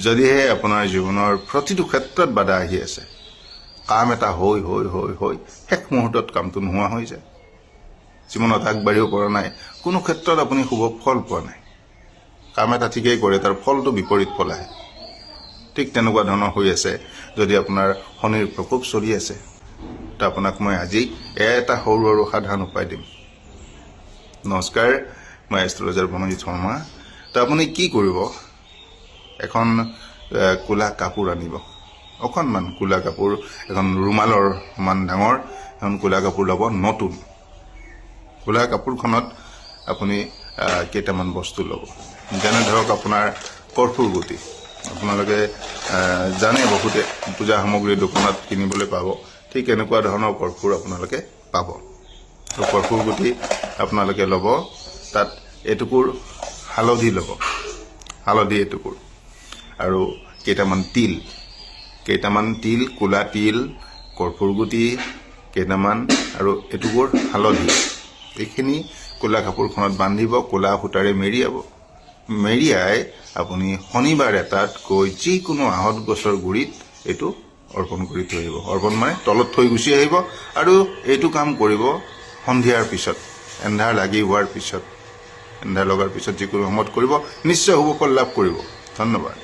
যদিহে আপোনাৰ জীৱনৰ প্ৰতিটো ক্ষেত্ৰত বাধা আহি আছে, কাম এটা হৈ শেষ মুহূৰ্তত কামটো নোহোৱা হৈ যায়, জীৱনত আগবাঢ়িব পৰা নাই, কোনো ক্ষেত্ৰত আপুনি শুভ ফল পোৱা নাই, কাম এটা ঠিকেই কৰে তাৰ ফলটো বিপৰীত ফল আহে, ঠিক তেনেকুৱা ধৰণৰ হৈ আছে। যদি আপোনাৰ শনিৰ প্ৰকোপ চলি আছে, তো আপোনাক মই আজি এটা সৰু সাধাৰণ উপায় দিম। নমস্কাৰ, মই এষ্ট্ৰলজাৰ প্ৰণজিত শৰ্মা। তো আপুনি কি কৰিব, এখন কোলা কাপোৰ আনিব, অকণমান কোলা কাপোৰ, এখন ৰুমালৰ সমান ডাঙৰ এখন কোলা কাপোৰ ল'ব। নতুন কোলা কাপোৰখনত আপুনি কেইটামান বস্তু ল'ব, যেনে ধৰক আপোনাৰ কৰ্পূৰ গুটি। আপোনালোকে জানে, বহুতে পূজা সামগ্ৰীৰ দোকানত কিনিবলৈ পাব, ঠিক এনেকুৱা ধৰণৰ কৰ্পূৰ আপোনালোকে পাব। তো কৰ্পূৰ গুটি আপোনালোকে ল'ব, তাত এটুকুৰ হালধি ল'ব, হালধি এটুকুৰ, আৰু কেইটামান তিল, কোলা তিল, কৰ্পূৰ গুটি কেইটামান আৰু এটুকুৰ হালধি, এইখিনি কোলা কাপোৰখনত বান্ধিব, কোলা সূতাৰে মেৰিয়াই আপুনি শনিবাৰ এটাত গৈ যিকোনো আহঁত গছৰ গুৰিত এইটো অৰ্পণ কৰি থৈ আহিব। অৰ্পণ মানে তলত থৈ গুচি আহিব, আৰু এইটো কাম কৰিব সন্ধিয়াৰ পিছত, এন্ধাৰ লগাৰ পিছত যিকোনো সময়ত কৰিব, নিশ্চয় শুভ ফল লাভ কৰিব। ধন্যবাদ।